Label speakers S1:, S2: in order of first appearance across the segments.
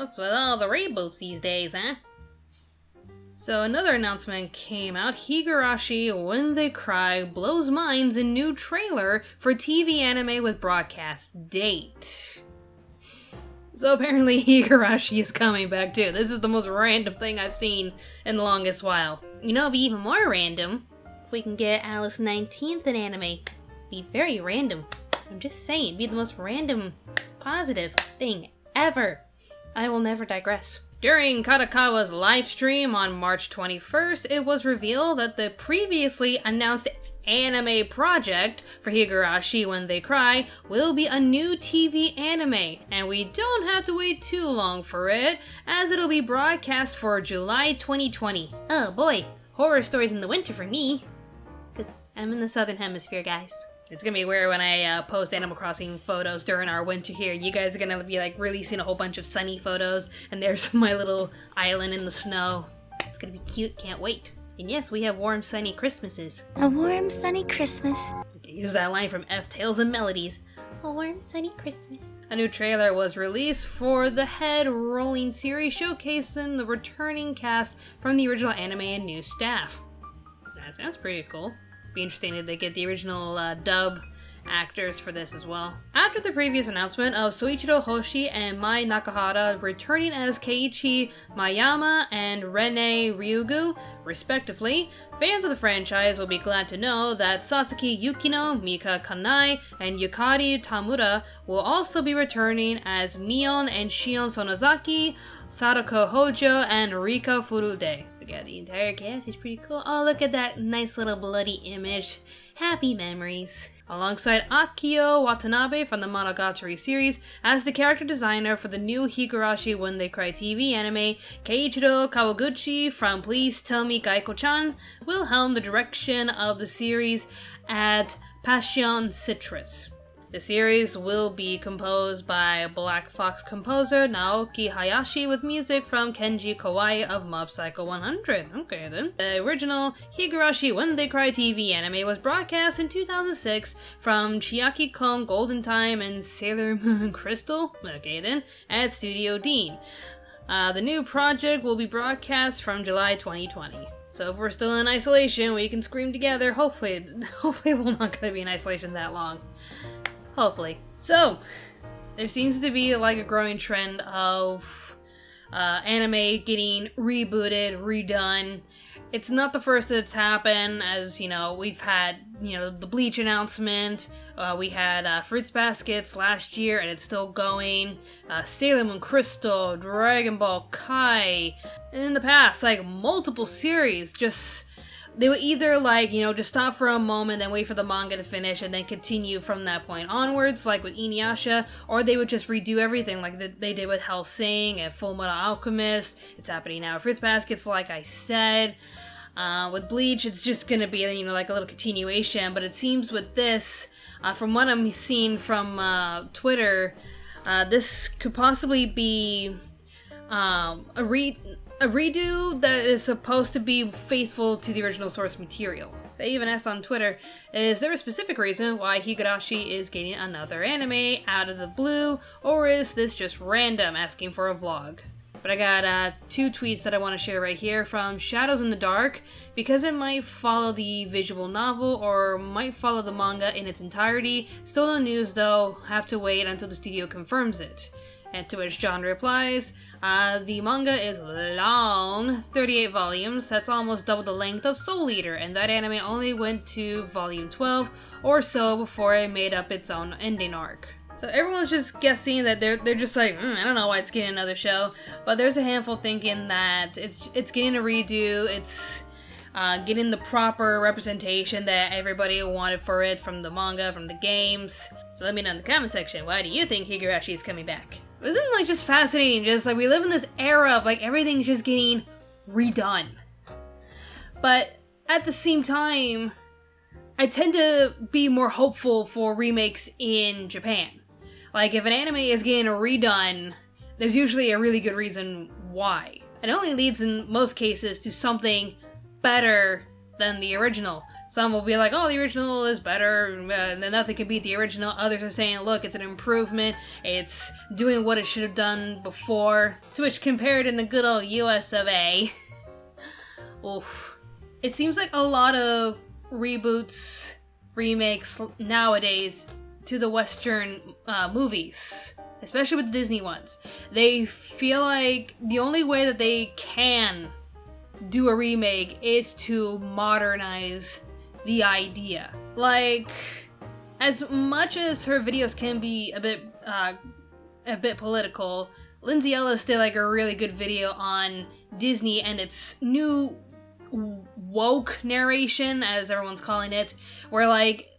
S1: What's with all the reboots these days, huh? So another announcement came out. Higurashi When They Cry blows minds in new trailer for TV anime with broadcast date. So apparently Higurashi is coming back too. This is the most random thing I've seen in the longest while. You know, it'd be even more random if we can get Alice 19th in anime. Be very random. I'm just saying, be the most random, positive thing ever. I will never digress. During Kadokawa's livestream on March 21st, it was revealed that the previously announced anime project for Higurashi When They Cry will be a new TV anime, and we don't have to wait too long for it, as it'll be broadcast for July 2020. Oh boy, horror stories in the winter for me, because I'm in the southern hemisphere, guys. It's gonna be weird when I post Animal Crossing photos during our winter here. You guys are gonna be like releasing a whole bunch of sunny photos, and there's my little island in the snow. It's gonna be cute, can't wait. And yes, we have warm, sunny Christmases.
S2: A warm, sunny Christmas.
S1: Okay, use that line from F Tales and Melodies. A warm, sunny Christmas. A new trailer was released for the Head Rolling series, showcasing the returning cast from the original anime and new staff. That sounds pretty cool. Be interesting if they get the original dub actors for this as well. After the previous announcement of Soichiro Hoshi and Mai Nakahara returning as Keiichi Mayama and Rene Ryugu, respectively, fans of the franchise will be glad to know that Satsuki Yukino, Mika Kanai, and Yukari Tamura will also be returning as Mion and Shion Sonozaki, Sadako Hojo, and Rika Furude. Yeah, the entire cast is pretty cool. Oh, look at that nice little bloody image. Happy memories. Alongside Akio Watanabe from the Monogatari series as the character designer for the new Higurashi When They Cry TV anime, Keiichiro Kawaguchi from Please Tell Me Gaiko-chan will helm the direction of the series at Passion Citrus. The series will be composed by Black Fox composer Naoki Hayashi with music from Kenji Kawai of Mob Psycho 100. Okay then. The original Higurashi When They Cry TV anime was broadcast in 2006 from Chiaki-kon Golden Time and Sailor Moon Crystal, okay then, at Studio Dean. The new project will be broadcast from July 2020. So if we're still in isolation, we can scream together. Hopefully we're not going to be in isolation that long. Hopefully. So, there seems to be like a growing trend of anime getting rebooted, redone. It's not the first that's happened, as, you know, we've had, you know, the Bleach announcement, we had Fruits Baskets last year, and it's still going, Sailor Moon Crystal, Dragon Ball Kai, and in the past, like, multiple series just... They would either, like, you know, just stop for a moment, then wait for the manga to finish, and then continue from that point onwards, like with Inuyasha, or they would just redo everything, like they did with Hellsing and Fullmetal Alchemist. It's happening now with Fruits Baskets, like I said. With Bleach, it's just gonna be, you know, like a little continuation, but it seems with this, from what I'm seeing from Twitter, this could possibly be a redo that is supposed to be faithful to the original source material. So I even asked on Twitter, is there a specific reason why Higurashi is getting another anime out of the blue, or is this just random asking for a vlog? But I got two tweets that I want to share right here from Shadows in the Dark, because it might follow the visual novel or might follow the manga in its entirety. Still no news though, have to wait until the studio confirms it. And to which John replies, the manga is long, 38 volumes, that's almost double the length of Soul Eater, and that anime only went to volume 12 or so before it made up its own ending arc. So everyone's just guessing that they're just like, I don't know why it's getting another show, but there's a handful thinking that it's getting a redo, it's getting the proper representation that everybody wanted for it from the manga, from the games. So let me know in the comment section, why do you think Higurashi is coming back? Isn't it like just fascinating, just like we live in this era of like everything's just getting redone. But at the same time, I tend to be more hopeful for remakes in Japan. Like if an anime is getting redone, there's usually a really good reason why. It only leads in most cases to something better than the original. Some will be like, oh, the original is better, and then nothing can beat the original. Others are saying, look, it's an improvement, it's doing what it should have done before. To which, compared in the good old US of A, oof. It seems like a lot of reboots, remakes nowadays to the Western movies, especially with the Disney ones, they feel like the only way that they can do a remake is to modernize the idea. Like, as much as her videos can be a bit political, Lindsay Ellis did like a really good video on Disney and its new woke narration, as everyone's calling it, where like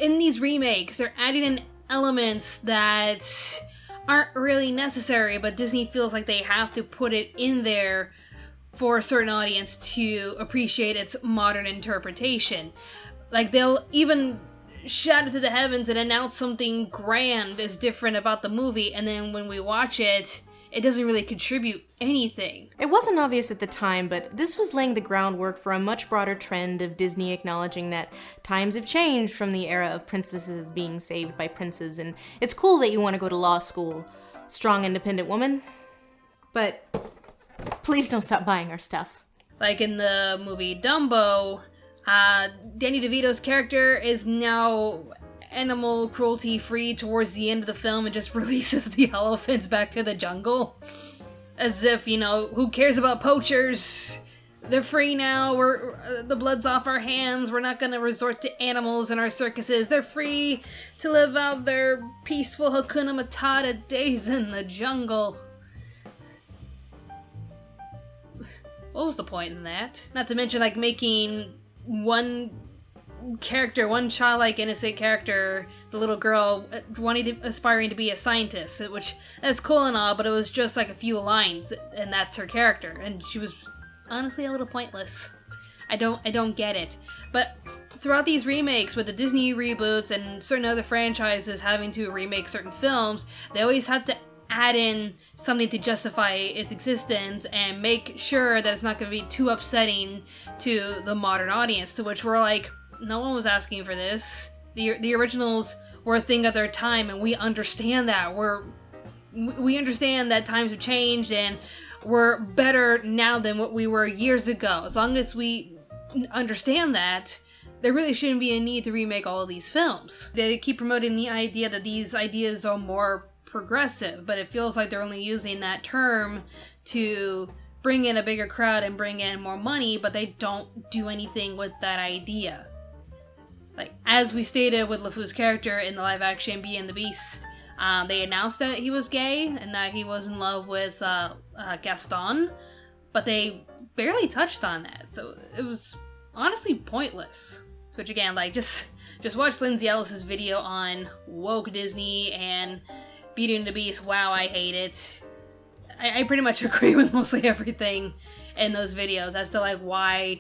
S1: in these remakes they're adding in elements that aren't really necessary, but Disney feels like they have to put it in there for a certain audience to appreciate its modern interpretation. Like, they'll even shout it to the heavens and announce something grand is different about the movie, and then when we watch it, it doesn't really contribute anything.
S3: It wasn't obvious at the time, but this was laying the groundwork for a much broader trend of Disney acknowledging that times have changed from the era of princesses being saved by princes, and it's cool that you want to go to law school, strong, independent woman, but please don't stop buying our stuff.
S1: Like in the movie Dumbo, Danny DeVito's character is now animal cruelty free towards the end of the film and just releases the elephants back to the jungle. As if, you know, who cares about poachers? They're free now, the blood's off our hands, we're not gonna resort to animals in our circuses, they're free to live out their peaceful Hakuna Matata days in the jungle. What was the point in that? Not to mention, like, making one childlike, innocent character, the little girl, aspiring to be a scientist, which, that's cool and all, but it was just, like, a few lines, and that's her character, and she was honestly a little pointless. I don't get it. But throughout these remakes, with the Disney reboots and certain other franchises having to remake certain films, they always have to add in something to justify its existence and make sure that it's not going to be too upsetting to the modern audience, to which we're like, no one was asking for this. The originals were a thing of their time, and we understand that. We understand that times have changed, and we're better now than what we were years ago. As long as we understand that, there really shouldn't be a need to remake all of these films. They keep promoting the idea that these ideas are more progressive, but it feels like they're only using that term to bring in a bigger crowd and bring in more money, but they don't do anything with that idea. Like, as we stated with LeFou's character in the live-action Beauty and the Beast, they announced that he was gay and that he was in love with Gaston, but they barely touched on that, so it was honestly pointless. Which again, like, just watch Lindsay Ellis's video on woke Disney and Beauty and the Beast. Wow, I hate it. I pretty much agree with mostly everything in those videos as to, like, why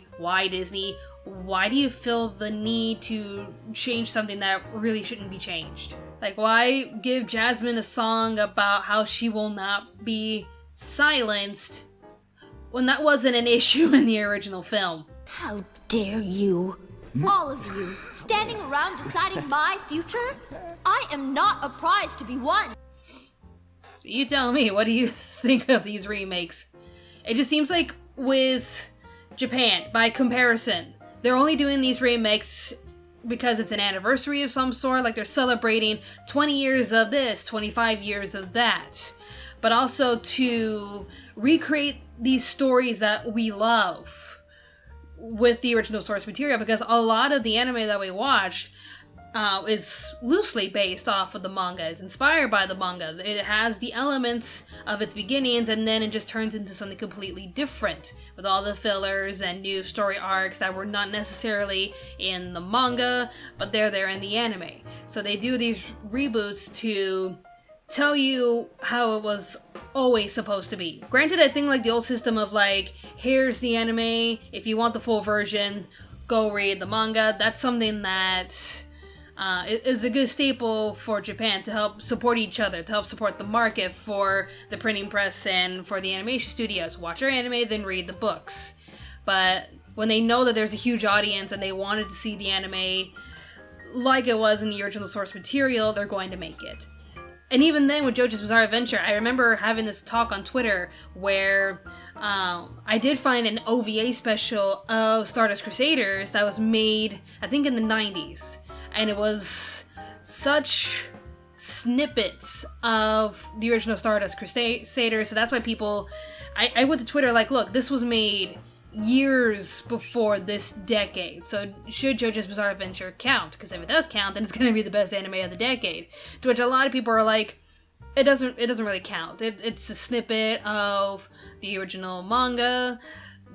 S1: Disney? Why do you feel the need to change something that really shouldn't be changed? Like, why give Jasmine a song about how she will not be silenced when that wasn't an issue in the original film?
S4: How dare you? All of you, standing around deciding my future? I am not a prize to be won.
S1: You tell me, what do you think of these remakes? It just seems like with Japan, by comparison, they're only doing these remakes because it's an anniversary of some sort, like they're celebrating 20 years of this, 25 years of that. But also to recreate these stories that we love with the original source material, because a lot of the anime that we watched is loosely based off of the manga, is inspired by the manga. It has the elements of its beginnings, and then it just turns into something completely different, with all the fillers and new story arcs that were not necessarily in the manga, but they're there in the anime. So they do these reboots to tell you how it was always supposed to be. Granted, I think like the old system of like, here's the anime, if you want the full version, go read the manga, that's something that is a good staple for Japan to help support each other, to help support the market for the printing press and for the animation studios. Watch our anime, then read the books. But when they know that there's a huge audience and they wanted to see the anime like it was in the original source material, they're going to make it. And even then, with JoJo's Bizarre Adventure, I remember having this talk on Twitter where I did find an OVA special of Stardust Crusaders that was made, I think, in the 90s. And it was such snippets of the original Stardust Crusaders, so that's why people... I went to Twitter like, look, this was made years before this decade, so should JoJo's Bizarre Adventure count? Because if it does count, then it's going to be the best anime of the decade. To which a lot of people are like, it doesn't really count. It's a snippet of the original manga.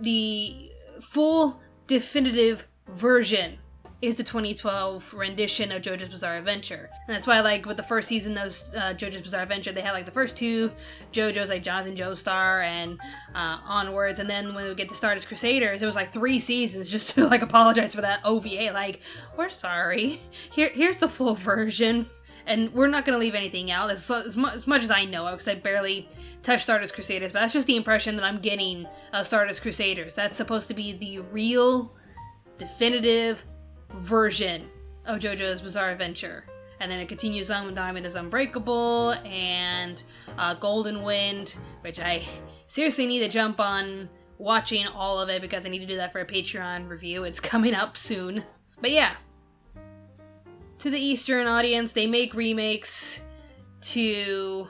S1: The full definitive version is the 2012 rendition of JoJo's Bizarre Adventure. And that's why, like, with the first season of JoJo's Bizarre Adventure, they had, like, the first two JoJo's, like, Jonathan Joestar and onwards. And then when we get to Stardust Crusaders, it was, like, 3 seasons just to, like, apologize for that OVA. Like, we're sorry. Here's the full version. And we're not going to leave anything out, as much as I know, because I barely touched Stardust Crusaders. But that's just the impression that I'm getting of Stardust Crusaders. That's supposed to be the real, definitive version of JoJo's Bizarre Adventure. And then it continues on with Diamond is Unbreakable and Golden Wind, which I seriously need to jump on watching all of it because I need to do that for a Patreon review. It's coming up soon. But yeah, to the Eastern audience, they make remakes to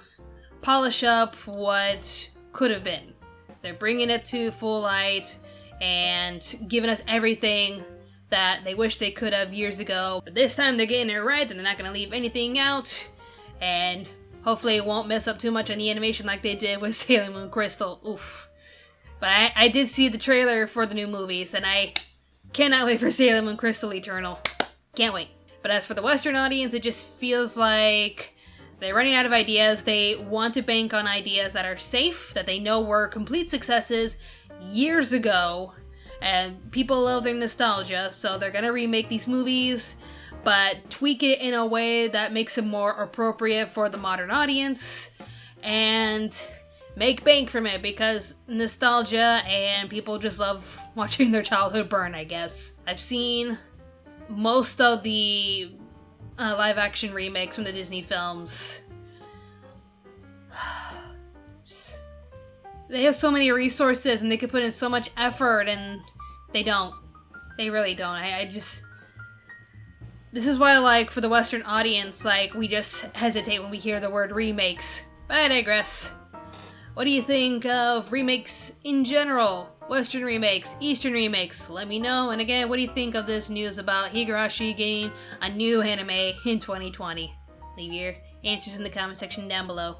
S1: polish up what could have been. They're bringing it to full light and giving us everything that they wish they could have years ago. But this time they're getting it right, and they're not going to leave anything out. And hopefully it won't mess up too much on the animation like they did with Sailor Moon Crystal. Oof. But I did see the trailer for the new movies, and I cannot wait for Sailor Moon Crystal Eternal. Can't wait. But as for the Western audience, it just feels like they're running out of ideas. They want to bank on ideas that are safe, that they know were complete successes years ago. And people love their nostalgia, so they're gonna remake these movies, but tweak it in a way that makes it more appropriate for the modern audience, and make bank from it, because nostalgia and people just love watching their childhood burn, I guess. I've seen most of the live-action remakes from the Disney films. They have so many resources and they could put in so much effort, and they don't. They really don't. I just... This is why, like, for the Western audience, like, we just hesitate when we hear the word remakes. But I digress. What do you think of remakes in general? Western remakes, Eastern remakes? Let me know. And again, what do you think of this news about Higurashi getting a new anime in 2020? Leave your answers in the comment section down below.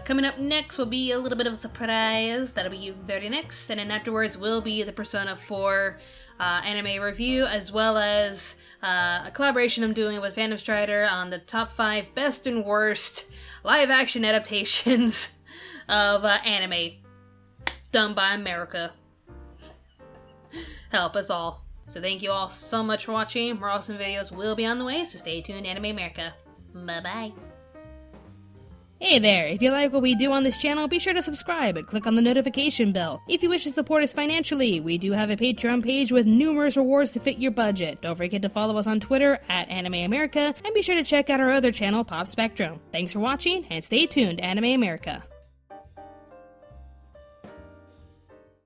S1: Coming up next will be a little bit of a surprise. That'll be very next. And then afterwards will be the Persona 4 anime review, as well as a collaboration I'm doing with Phantom Strider on the top 5 best and worst live-action adaptations of anime done by America. Help us all. So thank you all so much for watching. More awesome videos will be on the way, so stay tuned, Anime America. Bye-bye. Hey there, if you like what we do on this channel, be sure to subscribe and click on the notification bell. If you wish to support us financially, we do have a Patreon page with numerous rewards to fit your budget. Don't forget to follow us on Twitter at Anime America, and be sure to check out our other channel, Pop Spectrum. Thanks for watching, and stay tuned, Anime America.